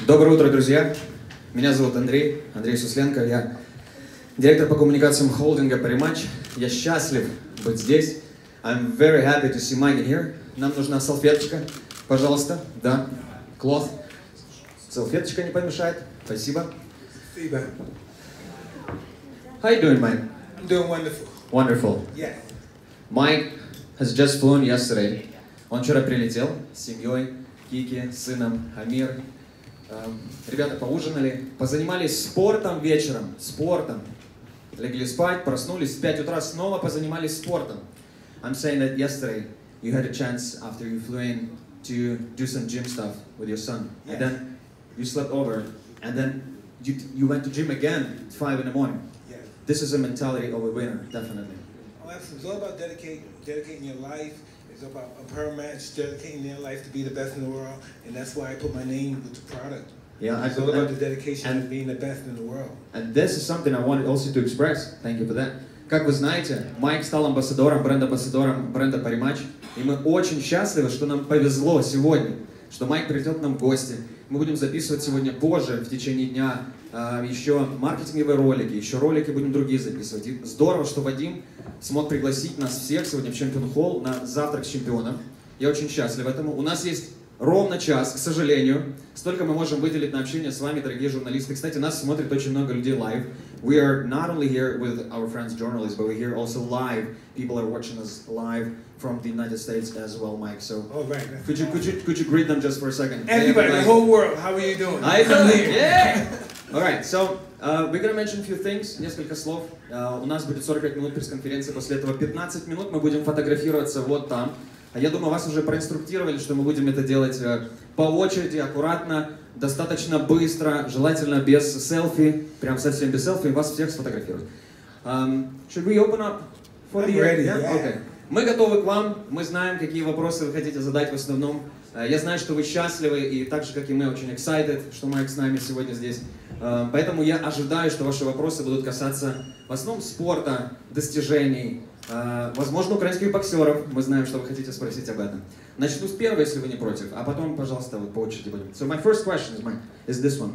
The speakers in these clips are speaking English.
Доброе утро, друзья. Меня зовут Андрей Сусленко. Я директор по коммуникациям холдинга «ПРИМАЧ». Я счастлив быть здесь. I'm very happy to see Mike here. Нам нужна салфеточка, пожалуйста. Да, cloth. Салфеточка не помешает. Спасибо. How you doing, Mike? I'm doing wonderful. Wonderful. Yeah. Mike has just flown yesterday. Он вчера прилетел с семьей, Кики, сыном, Амир. Ребята поужинали, позанимались спортом вечером, спортом. Легли спать, проснулись, в 5 утра снова позанимались спортом. I'm saying that yesterday you had a chance after you flew in to do some gym stuff with your son. Yes. And then you slept over, and then you went to gym again at 5 in the morning. Yes. This is a mentality of a winner, definitely. Oh, absolutely. It's all about dedicating your life. It's about a per match, dedicating their life to be the best in the world, and that's why I put my name with the product. Yeah, it's all about the dedication of being the best in the world. And this is something I wanted also to express. Thank you for that. Как вы знаете, Майк стал амбассадором бренда «ПРИМАЧ», и мы очень счастливы, что нам повезло сегодня, что Майк придет к нам в гости. Мы будем записывать сегодня позже, в течение дня, еще маркетинговые ролики, еще ролики будем другие записывать. И здорово, что Вадим смог пригласить нас всех сегодня в Чемпион Холл на завтрак с чемпионом. Я очень счастлив этому. У нас есть ровно час, к сожалению. Столько мы можем выделить на общение с вами, дорогие журналисты. Кстати, нас смотрит очень много людей live. We are not only here with our friends journalists, but we're here also live. People are watching us live from the United States as well, Mike. So, all right. Could you greet them just for a second? Everybody, the whole world, how are you doing? Yeah. All right. So we're gonna mention a few things. Несколько слов. У нас будет 45 минут пресс-конференции. После этого 15 минут мы будем фотографироваться вот там. Я думаю, вас уже проинструктировали, что мы будем это делать по очереди, аккуратно, достаточно быстро, желательно без селфи, прям совсем без селфи, вас всех сфотографировать. Should we open up for the ready? Yeah? Yeah. Okay. Мы готовы к вам, мы знаем, какие вопросы вы хотите задать в основном. Я знаю, что вы счастливы, и так же, как и мы, очень excited, что Майк с нами сегодня здесь. Поэтому я ожидаю, что ваши вопросы будут касаться в основном спорта, достижений, возможно, украинских боксеров. Мы знаем, что вы хотите спросить об этом. Начну с первого, если вы не против, а потом, пожалуйста, вот по очереди будем. So my first question is this one.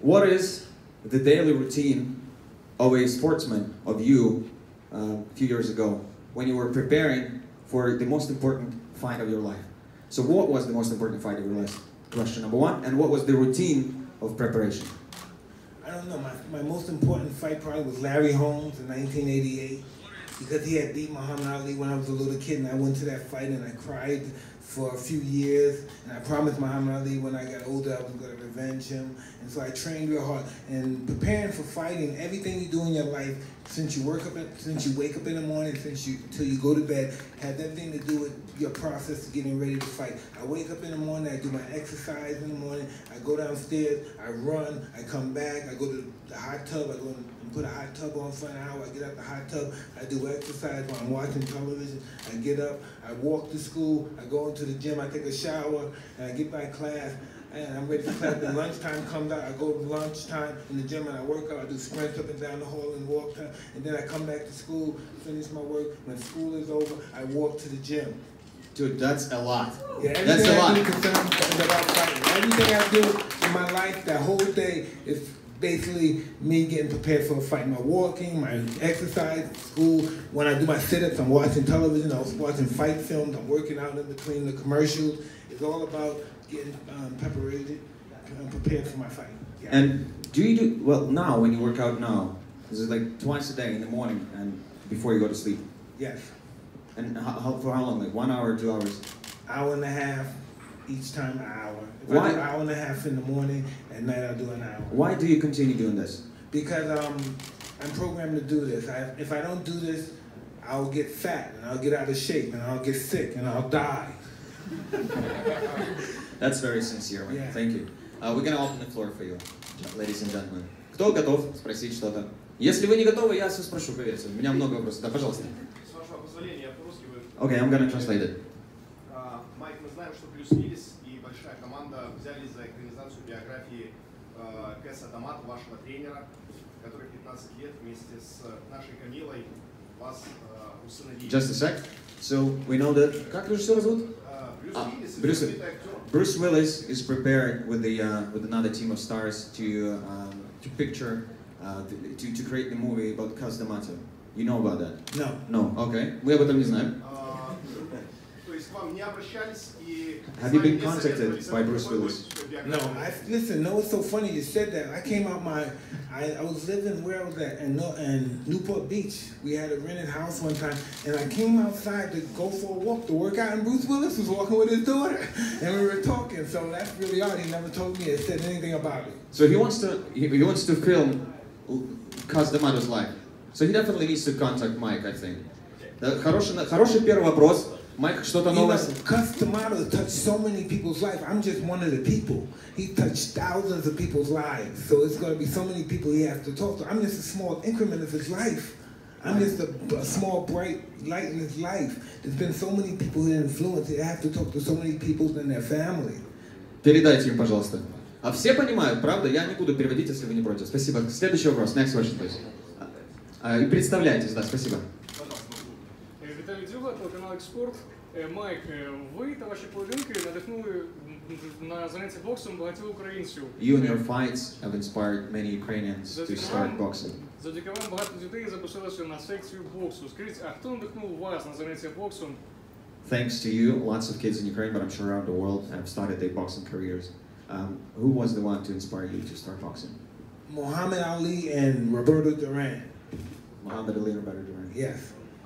What is the daily routine of a sportsman, of you, a few years ago, when you were preparing for the most important fight of your life? So what was the most important fight of your life? Question number one. And what was the routine of preparation? I don't know. My most important fight probably was Larry Holmes in 1988 because he had beat Muhammad Ali when I was a little kid, and I went to that fight and I cried for a few years, and I promised Muhammad Ali when I got older I was going to revenge him, and so I trained real hard. And preparing for fighting, everything you do in your life, since you wake up in the morning, till you go to bed, has everything to do with your process of getting ready to fight. I wake up in the morning, I do my exercise in the morning, I go downstairs, I run, I come back, I go to the hot tub, I go and put a hot tub on for an hour, I get out the hot tub, I do exercise while I'm watching television, I get up, I walk to school, I go into the gym, I take a shower, and I get my class, and I'm ready for class. When lunchtime comes out, I go to lunchtime in the gym and I work out. I do sprints up and down the hall and walk time. And then I come back to school, finish my work. When school is over, I walk to the gym. Dude, that's a lot. Yeah, That's a lot. Everything I do is about fighting. Everything I do in my life, that whole day, is basically me getting prepared for a fight. My walking, my exercise, school. When I do my sit-ups, I'm watching television. I was watching fight films. I'm working out in between the commercials. It's all about getting prepared for my fight. Yeah. And do you do, well, now when you work out now, is it like twice a day in the morning and before you go to sleep? Yes. And for how long, like 1 hour, 2 hours? Hour and a half, each time an hour. If Why? I do an hour and a half in the morning, at night I'll do an hour. Why do you continue doing this? Because I'm programmed to do this. If I don't do this, I'll get fat, and I'll get out of shape, and I'll get sick, and I'll die. That's very sincere, man. Yeah. Thank you. We're gonna open the floor for you, ladies and gentlemen. Кто готов спросить что-то? Если вы не готовы, я все спрошу, поверьте. У меня много вопросов. Да, пожалуйста. С вашего позволения, я по-русски вы... Okay, I'm gonna translate it. Майк, мы знаем, что Брюс Уиллис и большая команда взялись за экранизацию биографии Кэса Томата, вашего тренера, который 15 лет вместе с нашей Камилой вас усыновили. Just a sec. So we know that. Как режиссера зовут? Брюс Уиллис, Bruce Willis is prepared with another team of stars to picture to create the movie about Kaz D'Amato. You know about that? No. No. Okay. Мы об этом не знаем. То есть к вам не обращались и... Have you been contacted by Bruce Willis? No, listen, no, it's so funny you said that. I came out I was living, where I was at, in Newport Beach. We had a rented house one time, and I came outside to go for a walk to work out, and Bruce Willis was walking with his daughter, and we were talking, so that's really odd. He never told me or said anything about it. So he wants to film Kaz D'Amato's life. So he definitely needs to contact Mike, I think. Хороший первый вопрос. Майк, что-то новое? Kaz D'Amato touched so many people's lives. I'm just one of the people. He touched thousands of people's lives. So it's going to be so many people he has to talk to. I'm just a small increment of his life. I'm just a small bright light in his life. There's been so many people who influenced. I have to talk to so many people and their family. Передайте им, пожалуйста. А все понимают, правда? Я не буду переводить, если вы не против. Спасибо. Следующий вопрос. Next question, please. И представляйтесь, да, спасибо. Віталій Дзюба, телеканал «Експорт». Майк, ви та ваші поєдинки надихнули на заняття боксом багатьох українців. You and your fights have inspired many Ukrainians to start boxing. Завдяки вам багато дітей записалося на секцію боксу. Скажіть, а хто надихнув вас на заняття боксом? Thanks to you, lots of kids in Ukraine, but I'm sure around the world, have started their boxing careers. Who was the one to inspire you to start boxing? Muhammad Ali and Roberto Duran. Muhammad Ali and Roberto Duran. Yes.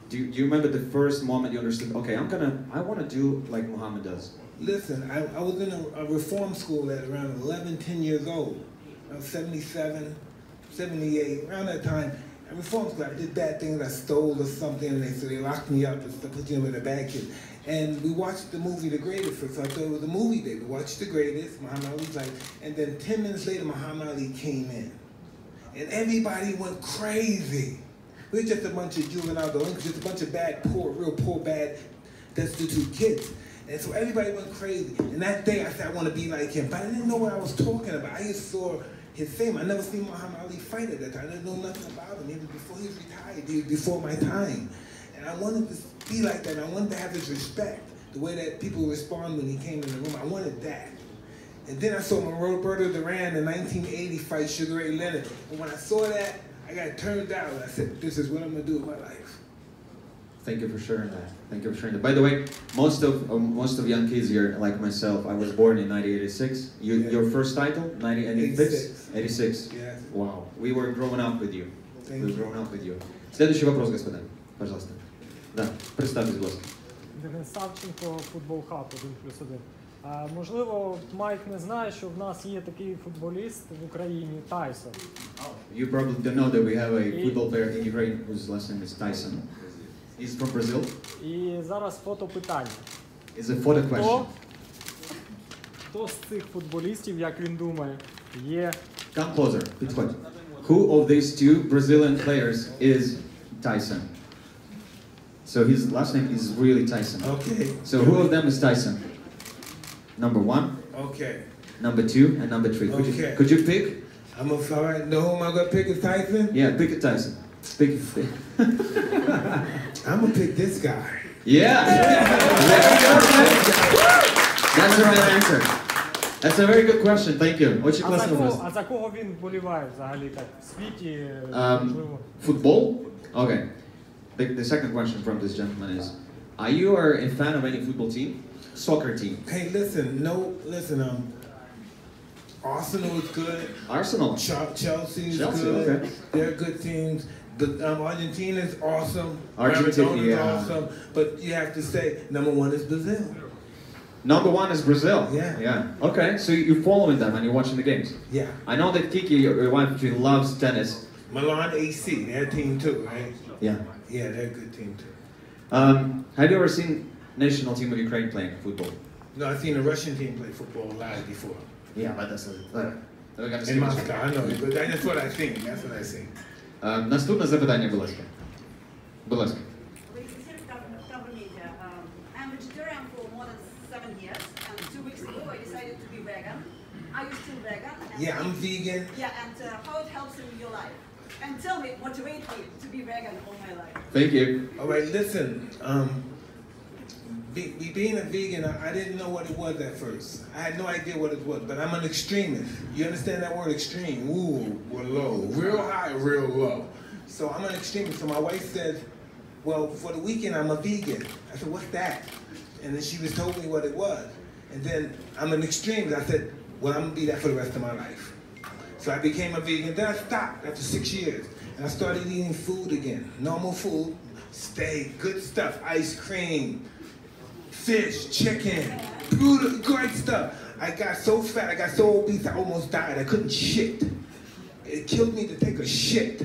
Do you remember the first moment you understood, okay, I want to do like Muhammad does? Listen, I was in a reform school at around 11, 10 years old. I was 77, 78, around that time. At reform school, I did bad things, I stole or something, and so they locked me up and put you in a bad kid. And we watched the movie The Greatest first, so I thought it was a movie day. We watched The Greatest, Muhammad Ali's like, and then 10 minutes later, Muhammad Ali came in. And everybody went crazy. We're just a bunch of juvenile delinquents, just a bunch of bad, real poor, bad, destitute kids. And so everybody went crazy. And that day I said, I want to be like him. But I didn't know what I was talking about. I just saw his fame. I never seen Muhammad Ali fight at that time. I didn't know nothing about him. He was before he was retired. He was before my time. And I wanted to be like that. And I wanted to have his respect. The way that people respond when he came in the room. I wanted that. And then I saw Roberto Duran in 1980 fight Sugar Ray Leonard. And when I saw that, I got turned down. I said, this is what I'm going to do with my life. Thank you for sharing that. Thank you for sharing that. By the way, most of young kids here, like myself, I was born in 1986. Your first title, 1986? 86. Yes. Wow. We were growing up with you. Thank we were growing up with you. Следующий вопрос, господа. Пожалуйста. Да, представьтесь, будь ласка. Денис Савченко, Футбол Хаб 1+1. Можливо, Майк не знає, що в нас є такий футболіст в Україні Тайсон. You probably don't know that we have a football player in Ukraine whose last name is Tyson. He's from Brazil. І зараз фотопитання. It's a photo question. Хто з цих футболістів, як він думає, є... Come closer. Підходь. Who of these two Brazilian players is Tyson? So his last name is really Tyson. Okay. So who of them is Tyson? Number 1. Okay. Number 2 and number 3. Okay. Could you pick? All right, know who am I going to pick is Tyson? Yeah, pick a Tyson. Pick. I'm going to pick this guy. Yeah! That's the right answer. That's a very good question. Thank you. Очень классный вопрос. А за кого він вболіває взагалі так в світі? Football? Okay. The second question from this gentleman is, are you a fan of any football team? Soccer team? Hey, listen, Arsenal is good. Arsenal? Chelsea is good. Okay. They're good teams. Argentina is awesome. Argentina, Maradona is awesome. But you have to say, number 1 is Brazil. Number 1 is Brazil? Yeah. Okay, so you're following them and you're watching the games? Yeah. I know that Kiki, your wife, she loves tennis. Milan AC, they're a team too, right? Yeah. Yeah, they're a good team too. Have you ever seen national team of Ukraine playing football? No, I've seen the Russian team play football live before. Yeah, but that's In Moscow, I know, but that's what I think. That's what I think. Наступне запитання, будь ласка. Будь ласка. I'm vegetarian for more than 7 years, and 2 weeks ago I decided to be vegan. Are you still vegan? Yeah, I'm vegan. Yeah, and how it helps in your life? And tell me, motivate me to be vegan all my life. Thank you. All right, listen. Being a vegan, I didn't know what it was at first. I had no idea what it was, but I'm an extremist. You understand that word, extreme? Ooh, we're low. Real high, real low. So I'm an extremist. So my wife said, well, for the weekend, I'm a vegan. I said, what's that? And then she was told me what it was. And then I'm an extremist. I said, well, I'm gonna be that for the rest of my life. So I became a vegan. Then I stopped after 6 years. And I started eating food again. Normal food, steak, good stuff, ice cream, fish, chicken, great stuff. I got so fat, I got so obese, I almost died. I couldn't shit. It killed me to take a shit.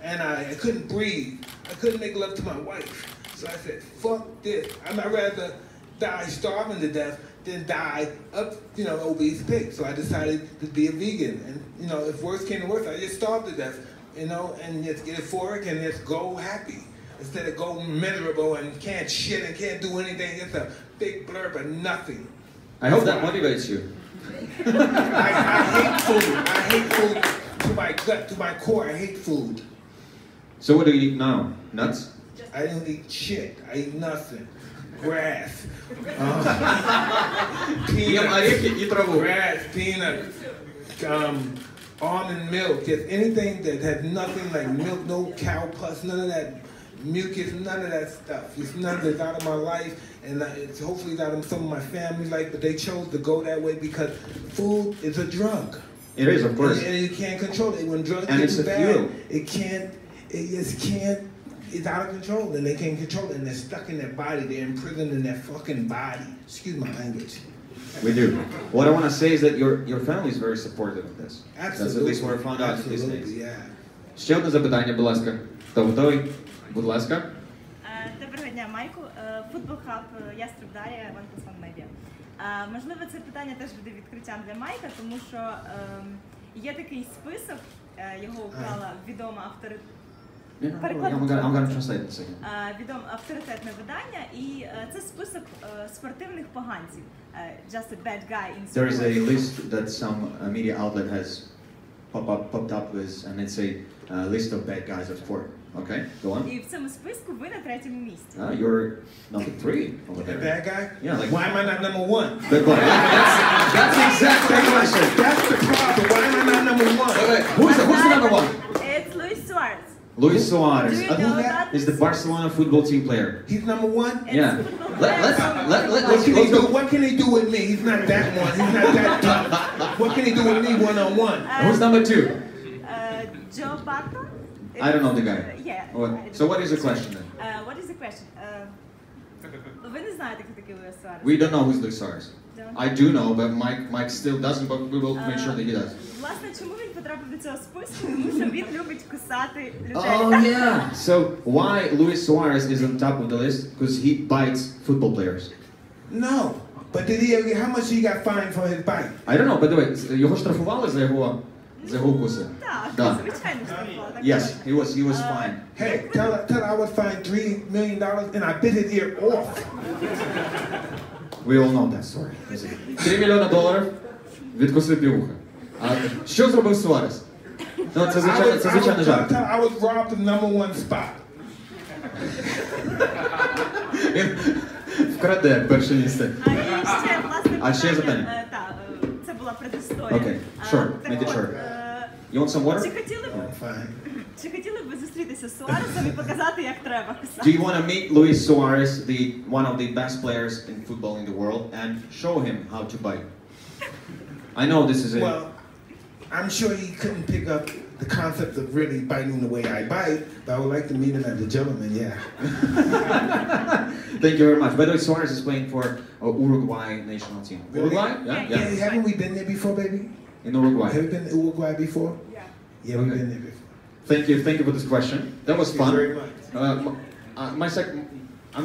And I couldn't breathe. I couldn't make love to my wife. So I said, fuck this. I'd rather die starving to death than die up, obese pig. So I decided to be a vegan. And, if worse came to worse, I just starved to death, and just get euphoric and just go happy. Instead of go miserable and can't shit and can't do anything, it's a big blurb of nothing. I hope that motivates you. I hate food. I hate food to my gut, to my core. I hate food. So what do you eat now? Nuts? I don't eat shit. I eat nothing. Grass. Grass, peanuts, almond milk, just anything that has nothing like milk, no cow pus, none of that mucus, none of that stuff. It's none of it's out of my life, and it's hopefully out of some of my family life, but they chose to go that way because food is a drug. It is, of course. And you can't control it. When drugs and get it's a bad, fuel. it just can't, it's out of control, and they can't control it, and they're stuck in their body, they're imprisoned in their fucking body. Excuse my language. We do. What I want to say is that your family is very supportive of this. Absolutely. That's at least what I found out these days. Yeah. Ще одне запитання, будь ласка. Хто готовий? Будь ласка. Доброго дня, Майку. Футбол Хаб, Яструб Дар'я, One+1 Media. Можливо, це питання теж буде відкриттям для Майка, тому що є такий список, його уклала відома авторитетне видання, і це список спортивних поганців. Just a bad guy in sport. There is a list that some media outlet has popped up with, and it's a list of bad guys of sport. Okay, go on. І в цьому списку ви на 3-му місці. You're number 3 over there. The bad guy? Yeah, like why am I not number 1? That's exactly the question. That's the problem. Why am I not number 1? Wait, who's the number 1? It's Luis Suarez. Luis Suarez. Do you know that? He's the Barcelona football team player. He's number 1? Yeah. What can he do with me? He's not that one. He's not that tough. What can he do with me one-on-one? Who's number 2? Joe Barton. I don't know the guy. Yeah. So what is the question then? What is the question? Ви не знаєте, хто такий Луїс Суарес? We don't know who's Luis Suarez. I do know, but Mike still doesn't, but we will make sure that he does. Власне, чому він потрапив до цього списку? Тому що він любить кусати людей. Oh yeah! So why Luis Suarez is on top of the list? Because he bites football players. No. But did he ever, how much he got fined for his bite? I don't know, but wait, його штрафували за його укуси? Так, звичайно, штрафували. Yes, he was fine. Hey, tell her I was fined $3 million and I bit his ear off. We all know that story. $3 мільйони відкусив вуха. А що зробив Суарес? Ну, це звичайно жарт. I was robbed of number 1 spot. Він вкраде перше місце. А ще запитання? Так, це була предісторія. Okay, sure, make it short. You want some water? Чи хотіли б ви зустрітися з Суаресом і показати, як треба писати? Do you want to meet Luis Suarez, one of the best players in football in the world, and show him how to bite? I know this is a... Well, I'm sure he couldn't pick up the concept of really biting the way I bite, but I would like to meet him as a gentleman, yeah. Thank you very much. By the way, Suarez is playing for Uruguay national team. Really? Uruguay? Yeah. Haven't we been there before, baby? In Uruguay. Have you been to Uruguay before? Yeah. Yeah, we've been there before. Thank you for this question. That was fun. Thank you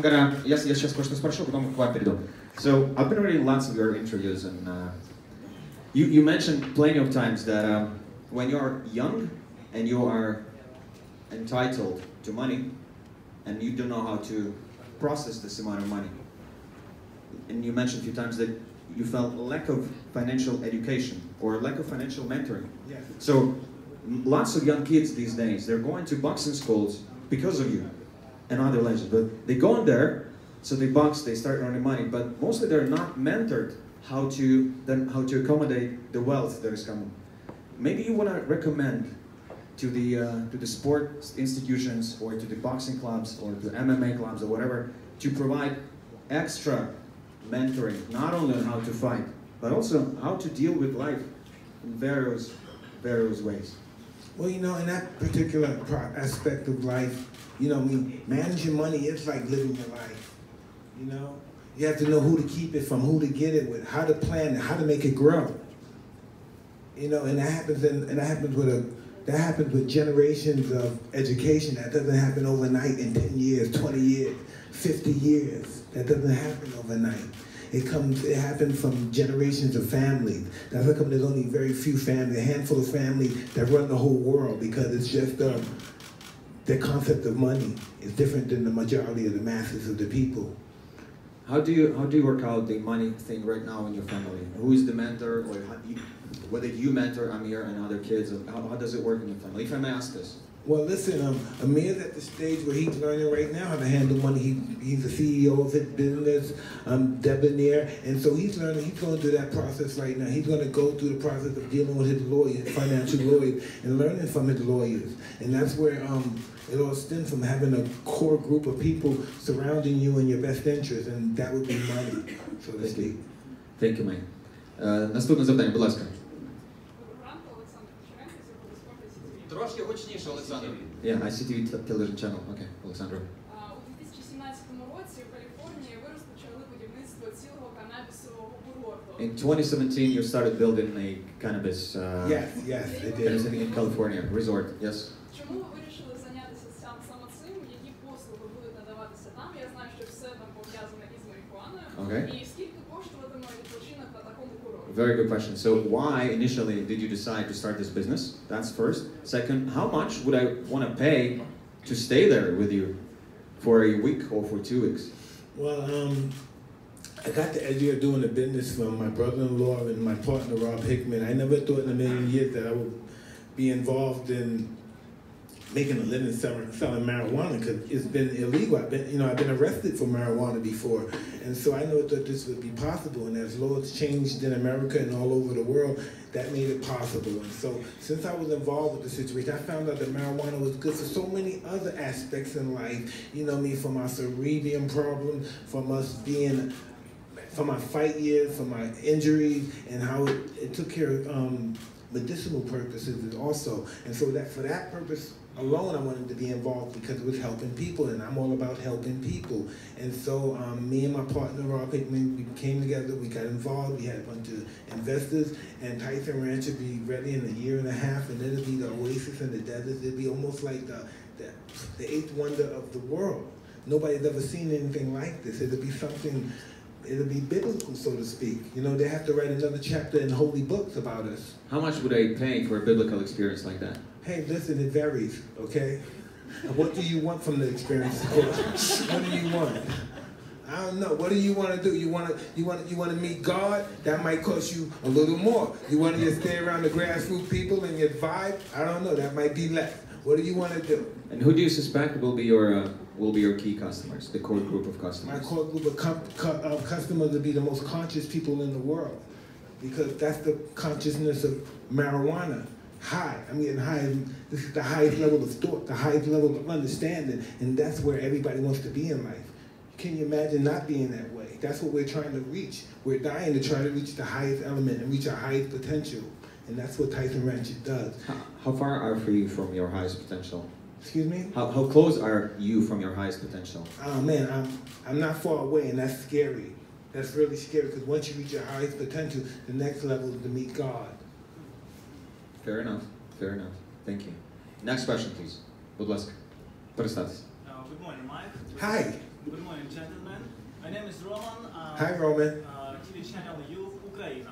very much. Я сейчас кое-что спрошу, потом к вам перейду. So, I've been reading lots of your interviews, and you mentioned plenty of times that when you're young and you are entitled to money, and you don't know how to process this amount of money. And you mentioned a few times that you felt a lack of financial education or lack of financial mentoring. Yes. So, lots of young kids these days, they're going to boxing schools because of you and other legends. But they go in there, so they box, they start earning money, but mostly they're not mentored how to accommodate the wealth that is coming. Maybe you want to recommend to the sports institutions or to the boxing clubs or to MMA clubs or whatever to provide extra mentoring, not only on how to fight, but also how to deal with life in various ways. Well, you know, in that particular aspect of life, you know, I mean, managing money is like living your life. You know, you have to know who to keep it from, who to get it with, how to plan it, how to make it grow. You know, and that happens with generations of education. That doesn't happen overnight in 10 years, 20 years, 50 years. That doesn't happen overnight. It happens from generations of families. That's how come there's only very few families, a handful of families that run the whole world, because it's just the concept of money is different than the majority of the masses of the people. How do you work out the money thing right now in your family? Who is the mentor, or whether you mentor Amir and other kids? How does it work in your family? If I may ask this. Well, listen, Amir's at the stage where he's learning right now how to handle money. He's the CEO of his business, debonair, and so he's learning. He's going through that process right now. He's going to go through the process of dealing with his lawyers, financial lawyers, and learning from his lawyers. And that's where it all stems from, having a core group of people surrounding you in your best interest, and that would be money, so to speak. Thank you, Mike. Наступне завдання, будь ласка. Трошки гучніше, Олександр. Yeah, ICTV television channel. Okay, Олександр. У 2017 році в Каліфорнії ви розпочали будівництво цілого канабісового курорту. In 2017, you started building a cannabis. Yes, I did. In California, resort. Yes. Чому ви вирішили зайнятися саме цим? Які послуги будуть надаватися там? Я знаю, що все там пов'язане із марихуаною. Okay. І скільки коштуватиме відпочинок на такому курорті? Very good question. So why initially did you decide to start this business? That's first. Second, how much would I want to pay to stay there with you for a week or for 2 weeks? Well, I got the idea of doing the business from my brother-in-law and my partner, Rob Hickman. I never thought in a million years that I would be involved in making a living selling marijuana, because it's been illegal. I've been arrested for marijuana before, and so I never thought this would be possible. And as laws changed in America and all over the world, that made it possible. And so, since I was involved with the situation, I found out that marijuana was good for so many other aspects in life. You know me, from our cerebrum problem, from my fight years, from my injuries, and how it took care of medicinal purposes also. And so for that purpose alone, I wanted to be involved, because it was helping people, and I'm all about helping people. And so me and my partner, Rob Hickman, we came together, we got involved, we had a bunch of investors, and Tyson Ranch would be ready in a year and a half, and it'll be the oasis in the desert. It'll be almost like the eighth wonder of the world. Nobody's ever seen anything like this. It'll be biblical, so to speak. You know, they have to write another chapter in holy books about us. How much would I pay for a biblical experience like that? Hey, listen, it varies, okay? What do you want from the experience? What do you want? I don't know. What do you want to do? You want to meet God? That might cost you a little more. You want to just stay around the grassroots people and your vibe? I don't know. That might be less. What do you want to do? And who do you suspect will be your key customers, the core group of customers? My core group of customers will be the most conscious people in the world, because that's the consciousness of marijuana. High. I'm getting high. This is the highest level of thought, the highest level of understanding, and that's where everybody wants to be in life. Can you imagine not being that way? That's what we're trying to reach. We're dying to try to reach the highest element and reach our highest potential, and that's what Tyson Ranch does. How far are you from your highest potential? Excuse me? How close are you from your highest potential? Oh man, I'm not far away, and that's scary. That's really scary, because once you reach your highest potential, the next level is to meet God. Fair enough. Fair enough. Thank you. Next question, please. Будь ласка. Представьтесь. Good morning, Mike. Hi. Good morning, gentlemen. My name is Roman. Hi, Roman. TV channel Youth Ukraine.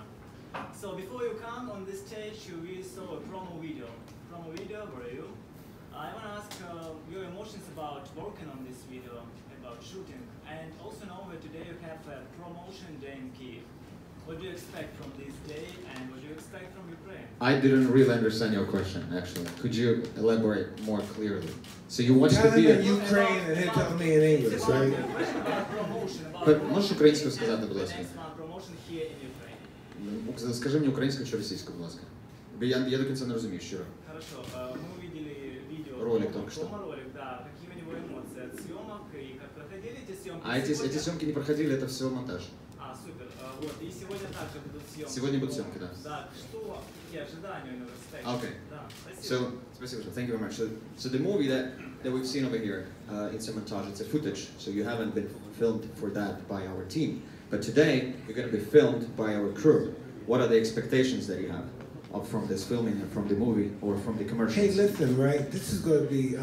So before you come on this stage, we saw a promo video. Where are you? I want to ask your emotions about working on this video, about shooting, and also know that today you have a promotion day in Kyiv. what do you expect from this day and what do you expect from Ukraine? I didn't really understand your question, actually. Could you elaborate more clearly? So you want to Tell be him in a... Ukraine and he'll tell me in English, right? Можеш українською сказати, будь ласка? Promotion here in Ukraine. Скажи мені українською чи російською, будь ласка. Бо я до кінця не розумію, щиро. Хорошо, мы увидели видео. Ролик только что. Ролик, да. Какие у него эмоции от съемок и как проходили эти съемки? А эти съемки не проходили, это все монтаж. А, супер. Вот, и сегодня также будут съемки. Сегодня будут съемки, да. Да, что, какие ожидания у него? Okay. Да, спасибо. So, спасибо, thank you very much. So the movie that we've seen over here, it's a montage, it's a footage. So you haven't been filmed for that by our team. But today, you're going to be filmed by our crew. What are the expectations that you have from this filming and from the movie or from the commercials? Hey, listen, right? This is going to be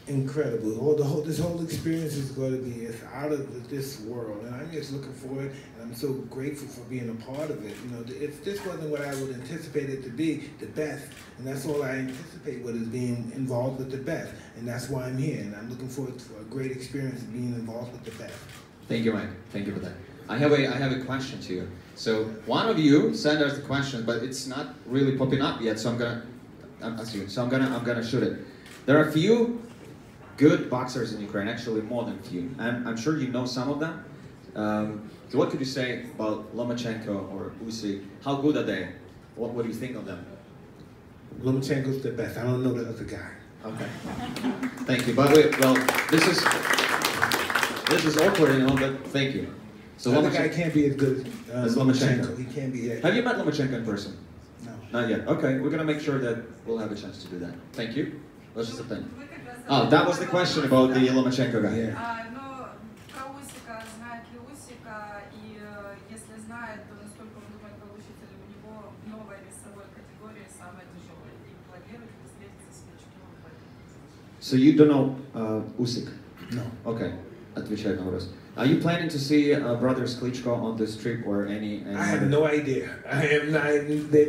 incredible. This whole experience is going to be out of this world, and I'm just looking forward. And I'm so grateful for being a part of it. You know, if this wasn't what I would anticipate it to be, the best, and that's all I anticipate what is being involved with the best, and that's why I'm here. And I'm looking forward to a great experience of being involved with the best. Thank you, Mike. Thank you for that. I have a question to you. So one of you sent us the question, but it's not really popping up yet. So I'm gonna shoot it. There are a few good boxers in Ukraine, actually more than few. I'm sure you know some of them. So what could you say about Lomachenko or Usyk? How good are they? What do you think of them? Lomachenko's the best. I don't know the other guy. Okay. Thank you. By the way, well, this is awkward, you know, but thank you. So the other guy can't be as good as Lomachenko. He can't be that. Have you met Lomachenko in person? No. Not yet. Okay, we're gonna make sure that we'll have a chance to do that. Thank you. Let's just attend. Oh, that was the question about the Lomachenko guy. Yeah. So you don't know Usyk? No. Okay. Отвечай на вопрос. Are you planning to see brothers Klitschko on this trip or any I have no idea. I have not.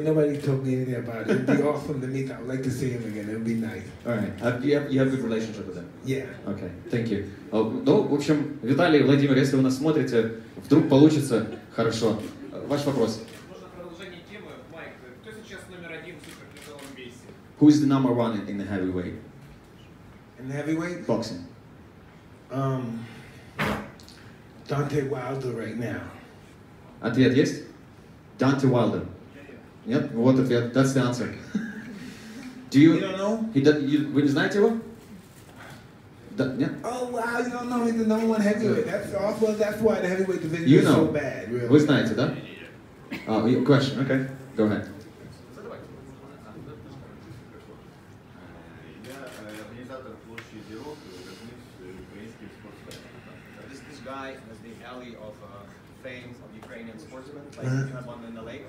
Nobody told me anything about it. It'd be awesome to meet. I would like to see him again. It would be nice. All right. You have a good relationship with them? Yeah. Okay. Thank you. Ну, в общем, Виталий, Владимир, если вы нас смотрите, вдруг получится хорошо. Ваш вопрос. Можно продолжение темы. Майк, кто сейчас номер один в супертяжелом весе? Who is the number one in the heavyweight? In the heavyweight? Boxing. Dante Wilder right now. Ответ есть? Dante Wilder. Нет? Вот ответ. That's the answer. You don't know? Вы не знаете его? Нет? Oh wow, you don't know he's the number one heavyweight. That's why the heavyweight division You is know. so bad. Really. Вы знаете, да? Question. Okay. Go ahead. This guy is the alley of fame of Ukrainian sportsmen. Like you have one in the lake.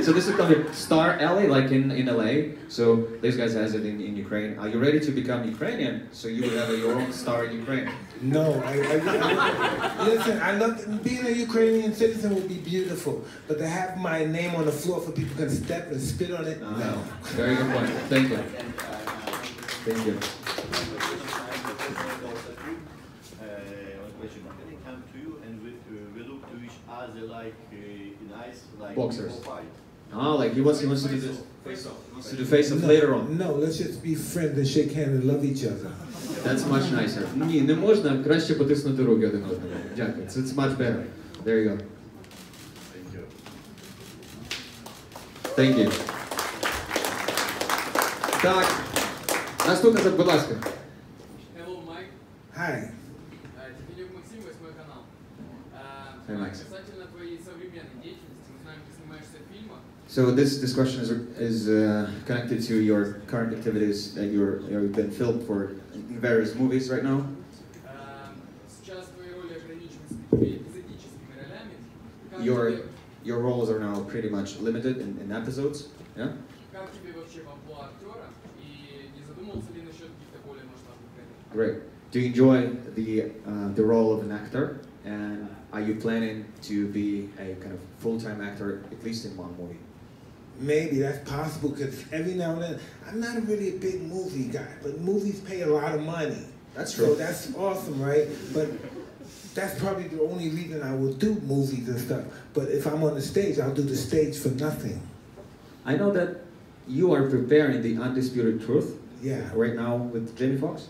So this is called a Star Alley, like in LA. So these guys has it in Ukraine. Are you ready to become Ukrainian? So you will have your own star in Ukraine. No, listen, I love being a Ukrainian citizen would be beautiful, but to have my name on the floor for people can step and spit on it, no. Very good point. Thank you. Thank you. Boxers. Oh, like he wants to do this face-off. He wants to do face-off later on. No, let's just be friends and shake hands and love each other. That's much nicer. Ні, не можна, краще потиснути руки один одному. Дякую. It's much better. There you go. Thank you. Так. Наступне, будь ласка. Hello, Mike. Hi. Тихонек Максим, 8 канал. Hey, Max. Касательно твоей современной деятельности, мы знаем, ты снимаешься в фильмах. So this question is connected to your current activities that you've been filmed for in various movies right now. Сейчас твои роли ограничены эпизодическими ролями. Your roles are now pretty much limited in episodes. Yeah. Как тебе вообще в амплуа актера и не задумывался ли насчет каких-то более масштабных проектов? Great. Do you enjoy the role of an actor, and are you planning to be a kind of full-time actor at least in one movie? Maybe that's possible because every now and then, I'm not really a big movie guy, but movies pay a lot of money. That's So true. that's awesome, right? But that's probably the only reason I will do movies and stuff. But if I'm on the stage, I'll do the stage for nothing. I know that you are preparing the Undisputed Truth Yeah. right now with Jamie Foxx.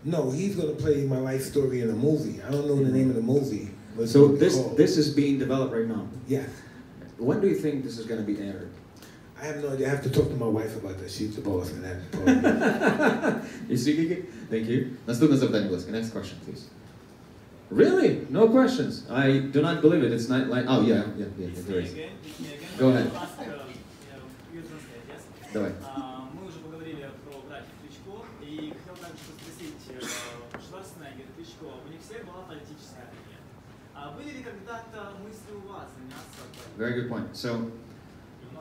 No, he's gonna play my life story in a movie. I don't know the name of the movie. But it's So gonna be called. this is being developed right now. Yes. When do you think this is going to be aired? I have no idea. I have to talk to my wife about that. She's the boss in that part. You see, Kiki? Thank you. Наступне запитання, будь ласка. Next question, please. Really? No questions? I do not believe it. It's not like... Oh, yeah, there is. Go ahead. Давай. Мы уже поговорили про братьев Кличко, и хотел также спросить Шварценеггер, Кличко, у них всех была политическая карьера. А были ли когда-то мысли у вас заняться политикой? Very good point. So,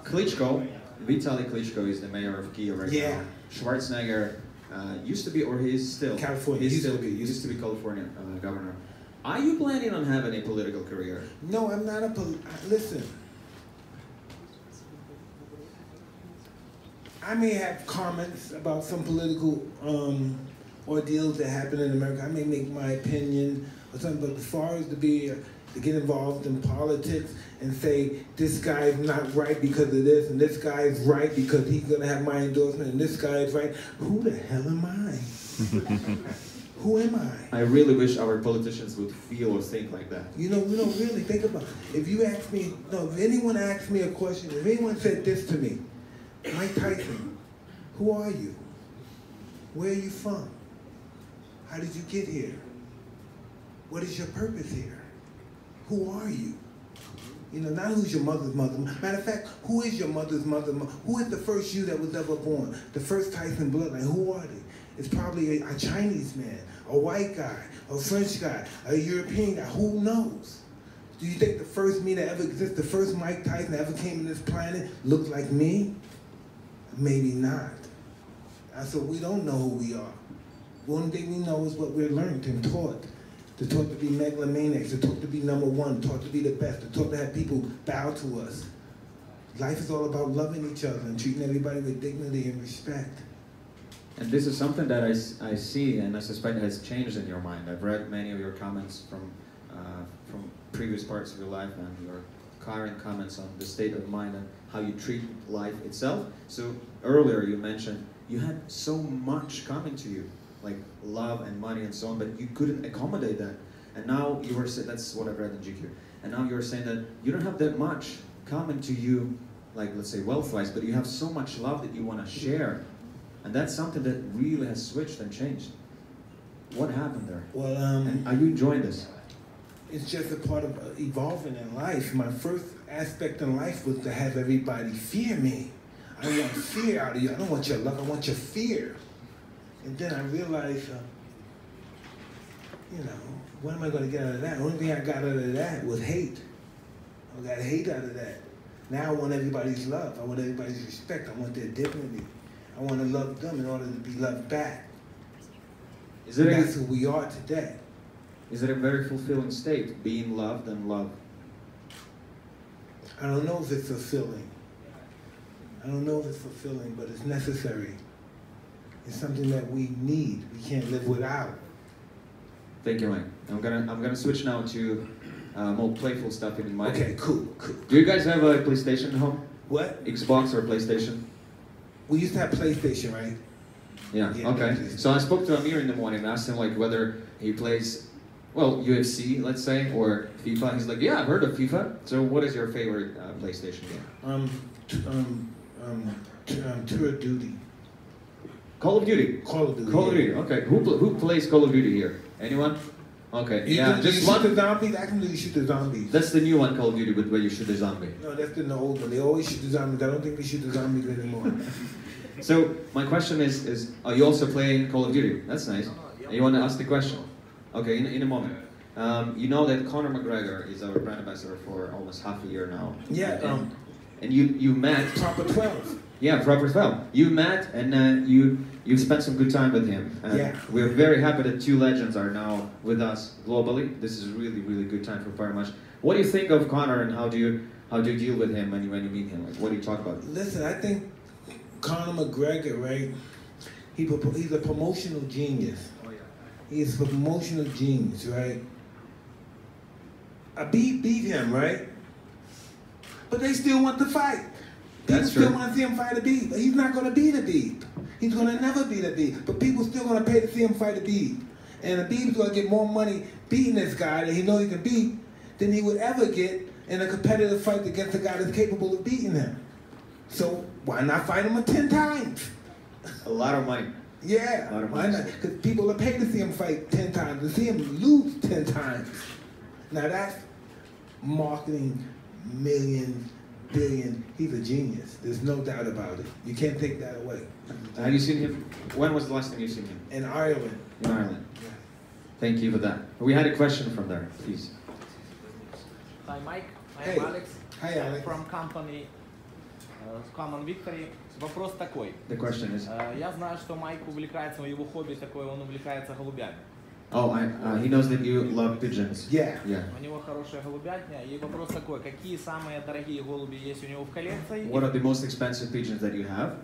Klitschko, Vitaly Klitschko is the mayor of Kyiv right Yeah. now. Schwarzenegger used to be, or he is still... California. He's still, used to be California governor. Are you planning on having a political career? No, I'm not a listen. I may have comments about some political ordeals that happen in America. I may make my opinion or something, but as far as to get involved in politics and say this guy's not right because of this, and this guy's right because he's gonna have my endorsement, and this guy's right, who the hell am I? Who am I? I really wish our politicians would feel or think like that. You know, really think about it. If you ask me, no, if anyone asked me a question, if anyone said this to me, Mike Tyson, who are you? Where are you from? How did you get here? What is your purpose here? Who are you? You know, not who's your mother's mother. Matter of fact, who is your mother's mother? Who is the first you that was ever born? The first Tyson bloodline, who are they? It's probably a Chinese man, a white guy, a French guy, a European guy, who knows? Do you think the first me that ever existed, the first Mike Tyson that ever came to this planet looked like me? Maybe not. So we don't know who we are. One thing we know is what we're learned and taught. To taught to be megalomaniacs, to taught to be number one, taught to be the best, to taught to have people bow to us. Life is all about loving each other and treating everybody with dignity and respect. And this is something that I see and I suspect has changed in your mind. I've read many of your comments from previous parts of your life and your current comments on the state of mind and how you treat life itself. So earlier you mentioned you had so much coming to you, like love and money and so on, but you couldn't accommodate that. And now you were saying, that's what I've read in GQ, and now you're saying that you don't have that much coming to you, like let's say wealth-wise, but you have so much love that you want to share. And that's something that really has switched and changed. What happened there? Well, and are you enjoying this? It's just a part of evolving in life. My first aspect in life was to have everybody fear me. I want fear out of you. I don't want your love, I want your fear. And then I realized, you know, what am I going to get out of that? The only thing I got out of that was hate. I got hate out of that. Now I want everybody's love. I want everybody's respect. I want their dignity. I want to love them in order to be loved back. That's who we are today. Is it a very fulfilling state, being loved and loved? I don't know if it's fulfilling. I don't know if it's fulfilling, but it's necessary. It's something that we need. We can't live without. Thank you, Mike. I'm gonna switch now to more playful stuff in mind. Okay, cool. Do you guys have a PlayStation at home? What? Xbox or PlayStation? We used to have PlayStation, right? Yeah, okay. So I spoke to Amir in the morning and asked him like whether he plays, well, UFC, let's say, or FIFA. He's like, yeah, I've heard of FIFA. So what is your favorite PlayStation game? Tour of Duty. Call of Duty? Call of Duty. Call of Duty, okay. Who plays Call of Duty here? Anyone? Okay, yeah, just one. Shoot the zombies? I can do you shoot the zombies. That's the new one, Call of Duty, where you shoot the zombie. No, that's the old one. They always shoot the zombies. I don't think they shoot the zombies anymore. So my question is, are you also playing Call of Duty? That's nice. You want to ask the question? Okay, in a moment. You know that Conor McGregor is our brand ambassador for almost half a year now. Yeah. And you met. Proper 12. Yeah, Proper 12. You met and you spent some good time with him. Yeah. We're very happy that two legends are now with us globally. This is a really, really good time for Parimash. What do you think of Conor and how do you deal with him when you meet him? Like, what do you talk about? Listen, I think Conor McGregor, right? He's a promotional genius. He's a promotional genius, right? Abib beat him, right? But they still want to fight. People That's still true. want to see him fight Abib, but he's not going to beat Abib. He's going to never beat Abib, but people still going to pay to see him fight Abib. And Abib's going to get more money beating this guy that he knows he can beat than he would ever get in a competitive fight against a guy that's capable of beating him. So why not fight him 10 times? A lot of money. Yeah, A lot of why money. not? Because people are paid to see him fight 10 times, to see him lose 10 times. Now that's marketing, millions, billion. He's a genius. There's no doubt about it. You can't take that away. Have you seen him? When was the last time you've seen him? In Ireland. In Ireland. Yeah. Thank you for that. We had a question from there, please. Hi Mike, Hey. I'm Alex. Hi, Alex. From company Common Victory. Вопрос такой. The question is, Я знаю, что Майк увлекается, его хобби такое, он увлекается голубями. he knows that you love pigeons. Yeah. Yeah. У него хорошая голубятня. И вопрос такой, какие самые дорогие голуби есть у него в коллекции? What are the most expensive pigeons that you have?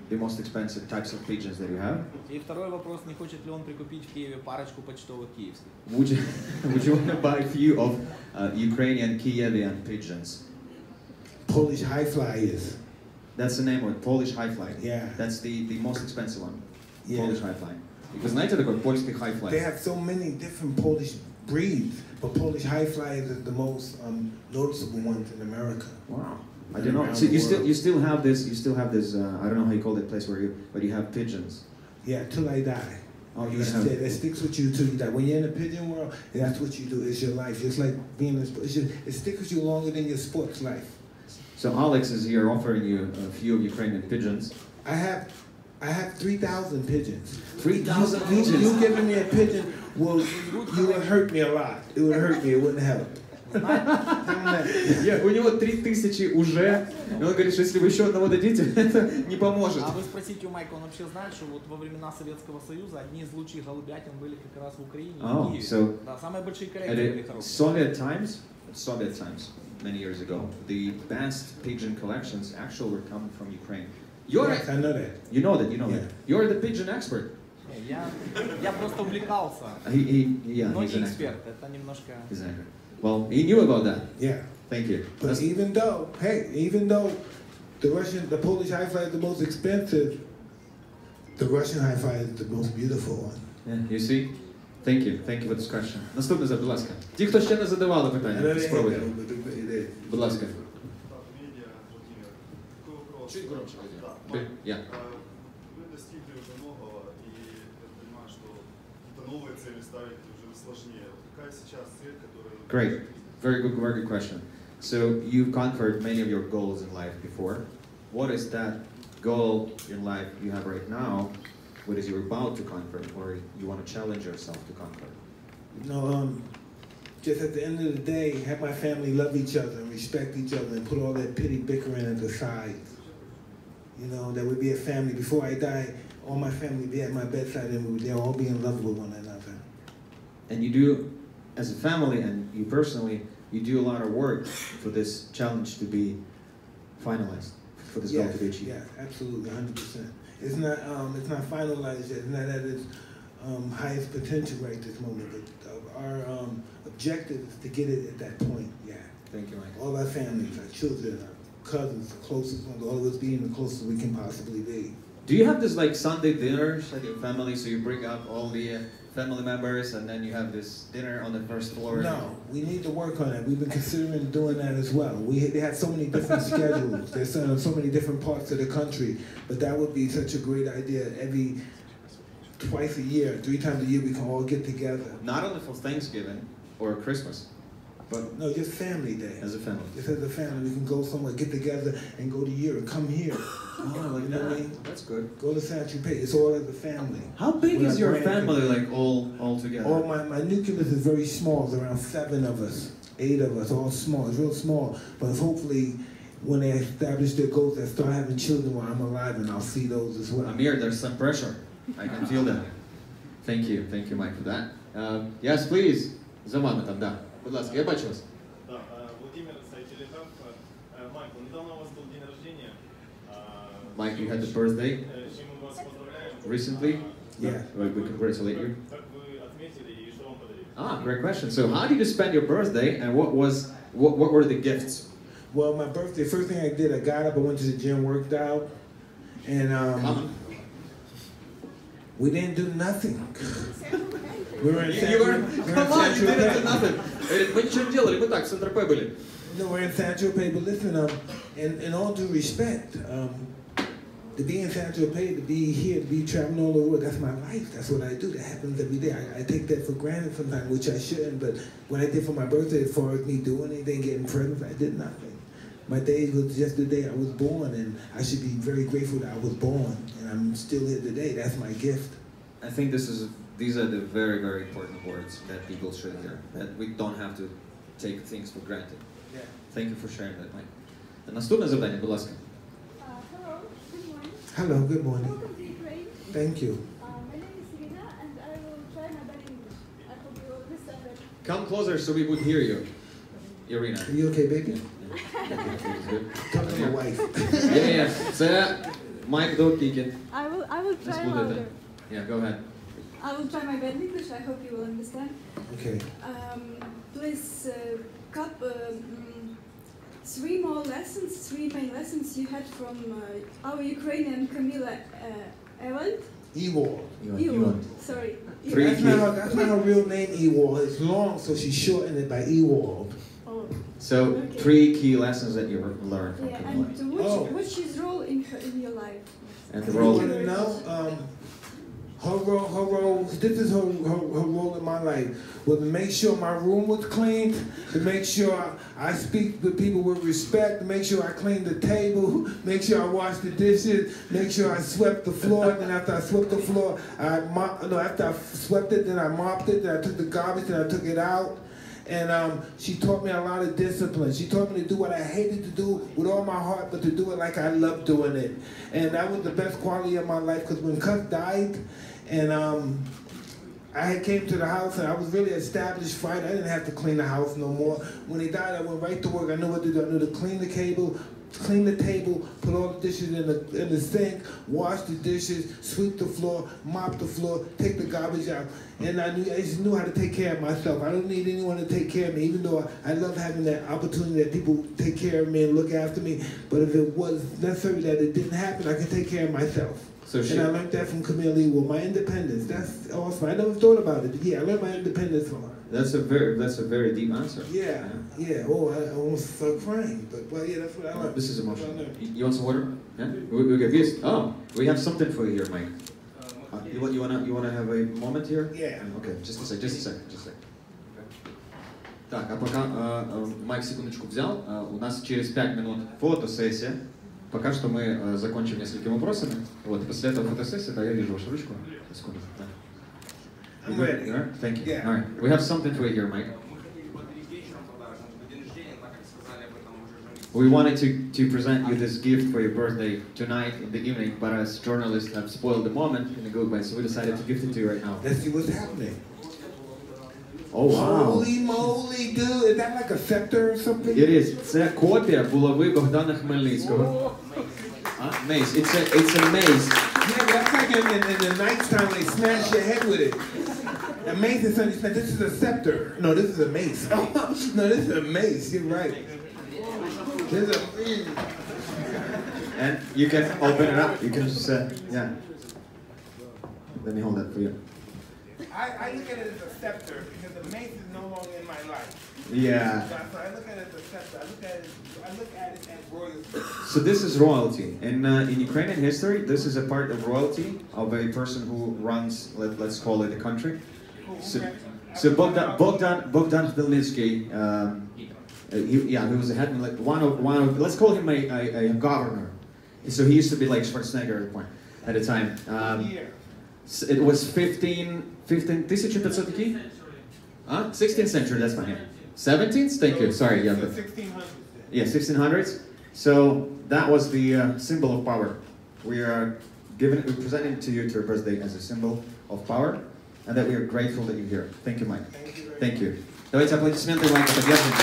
The most expensive types of pigeons that you have? И второй вопрос, не хочет ли он прикупить в Киеве парочку почтовых киевских? Would you want to buy a few of Ukrainian Kyivian pigeons? Polish high flyers. That's the name of it, Polish high fly. Yeah. That's the most expensive one. Yeah. Polish high fly. Вы знаете такой польский high fly? They have so many different Polish breeds, but Polish high flyers is the most noticeable ones in America. Wow. I And don't know. around So the you world. still have this. I don't know how you call that place where you have pigeons. Yeah, till I die. Oh, you It have. It sticks with you till you die. When you're in the pigeon world, that's what you do. It's your life. Just like being in sports. It sticks with you longer than your sports life. So Alex is here offering you a few of Ukrainian pigeons. I have 3,000 pigeons. 3,000 You pigeons. giving me a pigeon you would hurt me a lot. It would hurt me. It wouldn't help. У него 3000 уже. И он говорит, что если вы еще одного дадите, это не поможет. А вы спросите у Майка, он вообще знает, что вот во времена Советского Союза одни из лучших голубятин были как раз в Украине и в Киеве. So Да, самые большие at коллекции были the хорошие. Soviet times, many years ago, the best pigeon collections actually were coming from Ukraine. Yes, I know that. You know that. Yeah. You're the pigeon expert. Я просто увлекался, но He's не an expert. эксперт. Это немножко... Exactly. Well, he knew about that. Yeah. Thank you. But even though the Polish high fly is the most expensive, the Russian high fly is the most beautiful one. Yeah, you see? Thank you for this question. Наступне, будь ласка. Ті, хто ще не задавали питання, спробуйте. Будь ласка. Чуть громче. Yeah. Вы достигли уже многого, и я понимаю, что какие-то новые цели ставить уже сложнее. Какая сейчас цель, которая... Great. Very good question. So you've conquered many of your goals in life before. What is that goal in life you have right now? What is you're about to conquer, or you want to challenge yourself to conquer? Just at the end of the day, have my family love each other and respect each other and put all that pity bickering at the side. You know, that would be a family. Before I die, all my family be at my bedside and they'll all be in love with one another. And you do, as a family and you personally, you do a lot of work for this challenge to be finalized, for this goal to be achieved. Yes, absolutely, 100%. It's not finalized yet. It's not at its highest potential right this moment. But our objective is to get it at that point. Yeah. Thank you, Mike. All our families, our children, our cousins, the closest ones, all of us being the closest we can possibly be. Do you have this like Sunday dinners at your family? So you bring up all the family members and then you have this dinner on the first floor? No, we need to work on that. We've been considering doing that as well. They have so many different schedules. They're in so many different parts of the country. But that would be such a great idea. Twice a year, 3 times a year, we can all get together. Not only for Thanksgiving or Christmas, but no, just family day. As a family. Just as a family, we can go somewhere, get together, and go to Europe, come here. Oh, like you know that. what I mean? That's good. Go to Saint-Tropez. It's all as a family. How big With is our your grandkids. family, like all together? Oh, my nucleus is very small. It's around 7 of us, 8 of us, all small. It's real small. But hopefully, when they establish their goals, they start having children while I'm alive, and I'll see those as well. Amir, there's some pressure. I can feel that. Thank you, Mike, for that. Yes, please. За вами там, да. Будь ласка, я бачу вас. Да, Владимир Сайтелетов. Майкл, недавно у вас был день рождения. Mike, you had the birthday Чем мы вас поздравляем. recently. Yeah. We congratulate you. Как вы отметили и что вам подарили? Ah, great question. So how did you spend your birthday, and what were the gifts? Well, my birthday, first thing I did, I got up, I went to the gym, worked out, and we didn't do nothing. We were in Come on, you didn't do nothing. Мы ничего не делали, мы так, в Центропе были. No, we're in Saint-Tropez, but listen, in all due respect, to be in Saint-Tropez, to be here, to be traveling all over the world, that's my life. That's what I do. That happens every day. I take that for granted sometimes, which I shouldn't, but what I did for my birthday, as far as me doing anything, getting presents, I did nothing. My day was just the day I was born, and I should be very grateful that I was born, and I'm still here today. That's my gift. I think these are the very, very important words that people should hear, that we don't have to take things for granted. Yeah. Thank you for sharing that, Mike. Наступне завдання, будь ласка. Hello, good morning. Welcome to Ukraine. Thank you. My name is Irina, and I will try my best English. I hope you will understand it. Come closer so we would hear you, Irina. Are you okay, baby? Talk to my wife. Yeah. Це Майк Тайсон. I will try louder. Yeah, go ahead. I will try my best English. I hope you will understand. Okay. Please, three more lessons, three main lessons you had from our Ukrainian Camila Evald. Ewald. Sorry. That's not her real name, Ewald. It's long, so she shortened it by Ewald. Oh. So, Okay. 3 key lessons that you learned from Yeah, Camila. and what's his role in your life? And the role. You want to know? Her role, this is her role in my life, was to make sure my room was clean, to make sure I speak to people with respect, to make sure I clean the table, make sure I wash the dishes, make sure I swept the floor, then after I swept the floor, after I swept it, then I mopped it, then I took the garbage, then I took it out. And she taught me a lot of discipline. She taught me to do what I hated to do with all my heart, but to do it like I loved doing it. And that was the best quality of my life, because when Cus died, and I came to the house, and I was really an established fighter. I didn't have to clean the house no more. When he died, I went right to work. I knew what to do. I knew to clean the table, put all the dishes in the sink, wash the dishes, sweep the floor, mop the floor, take the garbage out. And I just knew how to take care of myself. I don't need anyone to take care of me, even though I love having that opportunity that people take care of me and look after me. But if it was necessary that it didn't happen, I could take care of myself. And I learned that from Camille Ewald, my independence. That's awesome. I never thought about it, but yeah, I learned my independence from her. That's a very deep answer. Yeah. Oh, I almost started crying, but well, yeah, that's what I learned. This is emotional. You want some water? Yeah. We get this. Oh, we have something for you here, Mike. You wanna have a moment here? Yeah. Okay, just a second. Так, а пока Майк секундочку взял, у нас через 5 минут фотосессия. Пока что мы закончим несколькими вопросами. Вот, и после этого фотосессия, да, я вижу вашу ручку. Секунду. Да. I'm ready. All right, thank you. Yeah. All right, we have something for you here, Mike. We wanted to present you this gift for your birthday tonight in the evening, but as journalists have spoiled the moment in a good way, so we decided to gift it to you right now. Let's see what's happening. Oh, wow. Holy moly, dude. Is that like a scepter or something? It is. Це копія булави Богдана Хмельницького. Mace. It's a mace. Yeah, that's like in the nighttime they smash your head with it. A mace is something. This is a scepter. No, this is a mace. No, this is a mace. You're right. This is a. And you can open it up. You can just yeah. Let me hold that for you. I look at it as a scepter because the mace is no longer in my life. Yeah. So I look at it as a scepter. I look at it as royalty. So this is royalty. In Ukrainian history, this is a part of royalty of a person who runs, let's call it a country. So Bogdan Khmelnytsky, he was a head, like one of, let's call him a governor. So he used to be like Schwarzenegger at a time. It was 1500 які? 16th century, that's fine. 17th? Thank you, sorry. Yeah, So 1600s. Yeah, 1600s. So that was the symbol of power. We're presenting it to you to your birthday as a symbol of power, and that we are grateful that you're here. Thank you, Mike. Thank you. Давайте аплодисменты Майку поддержим.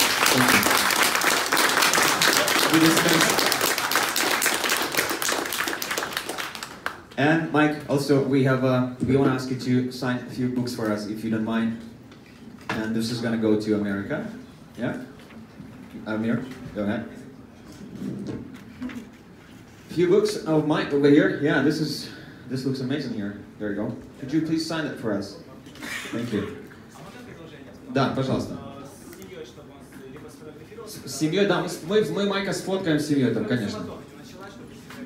And Mike, also we want to ask you to sign a few books for us, if you don't mind. And this is going to go to America. Yeah? Amir, go ahead. Few books of Mike over here. Yeah, this looks amazing here. There you go. Could you please sign it for us? Thank you. Да, пожалуйста. С семьей, да, мы Майка сфоткаем с семьей, там, конечно.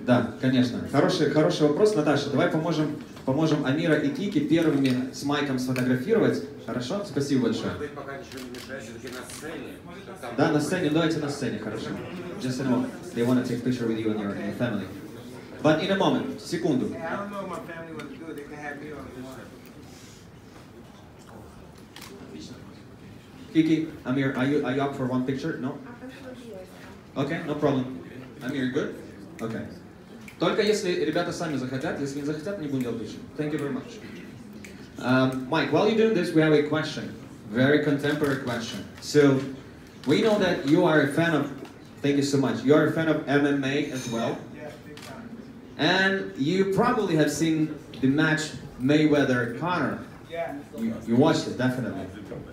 Да, конечно. Хороший вопрос, Наташа. Давай поможем Амира и Кике первыми с Майком сфотографировать. Хорошо? Спасибо большое. Да, на сцене. Давайте на сцене, хорошо? Just in a moment. They want to take a picture with you and your family. But in a moment. Секунду. I don't know if my family was good. They can have me on the one. Kiki, Amir, are you up for one picture? No? Okay, no problem. Amir, good? Okay. Только если ребята сами захотят, если не захотят, не будем делать пicture. Thank you very much. Mike, while you're doing this, we have a question. Very contemporary question. So, we know that you are a fan of, thank you so much, you are a fan of MMA as well. Yeah, big time. And you probably have seen the match Mayweather-Conor. Yeah. You watched it, definitely.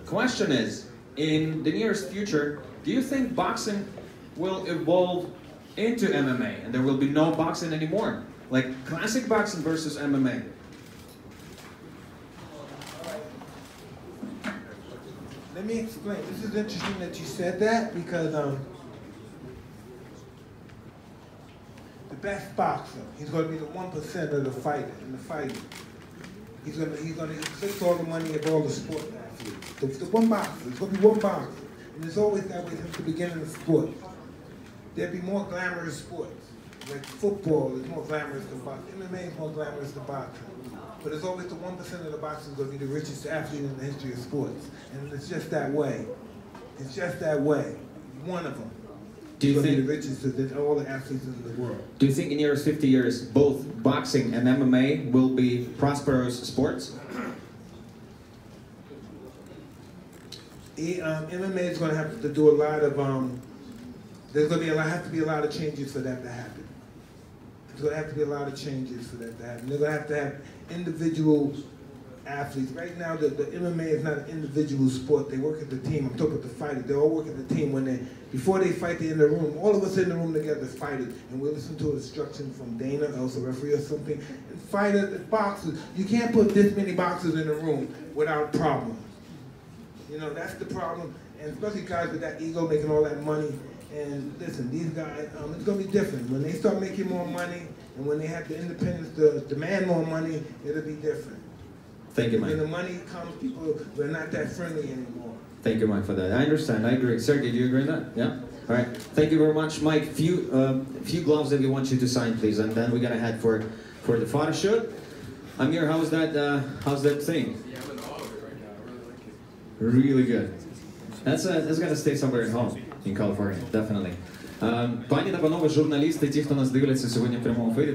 Question is, in the nearest future, do you think boxing will evolve into MMA and there will be no boxing anymore? Like classic boxing versus MMA? Let me explain. This is interesting that you said that because the best boxer, he's going to be the 1% of the fighter in the fighting. He's gonna inflict all the money of all the sport athletes. The one boxer. It's gonna be one boxer, and it's always that way since the beginning of sport. There'd be more glamorous sports, like football is more glamorous than boxing. MMA is more glamorous than boxing. But it's always the 1% of the boxers gonna be the richest athlete in the history of sports, and it's just that way. It's just that way. One of them. Do you think the richest of all the athletes in the world? Do you think in the nearest 50 years both boxing and MMA will be prosperous sports? MMA is going to have to do a lot of there's going to have to be a lot of changes for that to happen. There's going to have to be a lot of changes for that to happen. They're going to have individual athletes. Right now, the MMA is not an individual sport. They work as a team. I'm talking about the fighters. They all work as a team. Before they fight, they're in the room. All of us in the room together fighting, and we listen to instructions from Dana, else a referee or something. And fighters, boxers, you can't put this many boxers in the room without problems. You know, that's the problem. And especially guys with that ego making all that money. And listen, these guys, it's going to be different. When they start making more money, and when they have the independence to demand more money, it'll be different. Thank you, Mike. When the money comes, people are not that friendly anymore. Thank you, Mike, for that. I understand. I agree. Sergey, do you agree with that? Yeah? All right. Thank you very much, Mike. Few gloves that we want you to sign, please, and then we're gonna head for the photo shoot. Amir, how's that thing? Yeah, I'm in awe of it right now. I really like it. Really good. That's gonna stay somewhere at home in California, definitely. Пані та панове, журналісти, ті, хто нас дивляться сьогодні в прямому ефірі,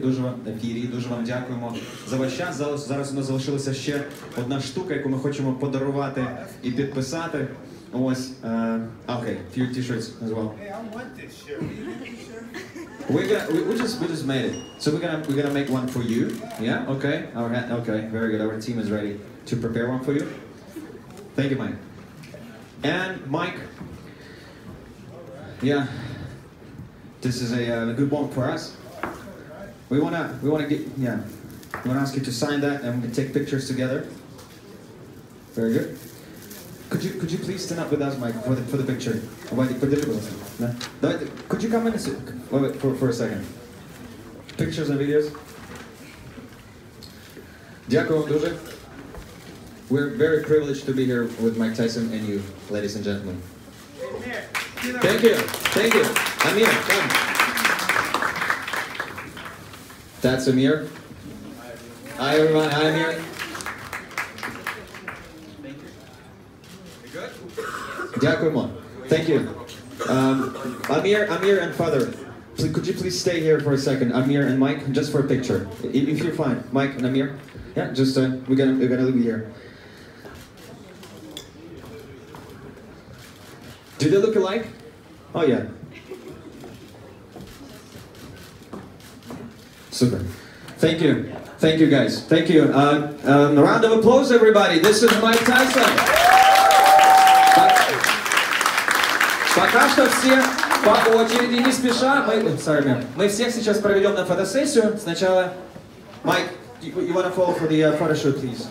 дуже вам дякуємо за ваш час. Зараз у нас залишилася ще одна штука, яку ми хочемо подарувати і підписати. Ось, okay, few t-shirts as well. Hey, I want this shirt. We just made it. So we're gonna make one for you. Yeah, okay. Okay, very good. Our team is ready to prepare one for you. Thank you, Mike. And Mike, yeah. This is a good one for us. We wanna ask you to sign that, and we can take pictures together. Very good. Could you please stand up with us, Mike, for the picture? Could you come in for a second? Pictures and videos. Дякую вам дуже. We're very privileged to be here with Mike Tyson and you, ladies and gentlemen. Thank you. Thank you. Amir, come. That's Amir. Hi, everyone. Hi, Amir. Good? Дякуємо. Thank you. Amir and Father, could you please stay here for a second? Amir and Mike, just for a picture. If you're fine. Mike and Amir. Yeah, just, we're gonna leave you here. Do they look alike? Oh yeah. Super. Thank you. Thank you, guys. Thank you. A round of applause, everybody. This is Майк Тайсон. Пока что все по очереди, не спеша. Мы всех сейчас проведем на фотосессию. Сначала, Майк, you want to follow for the photo shoot, please?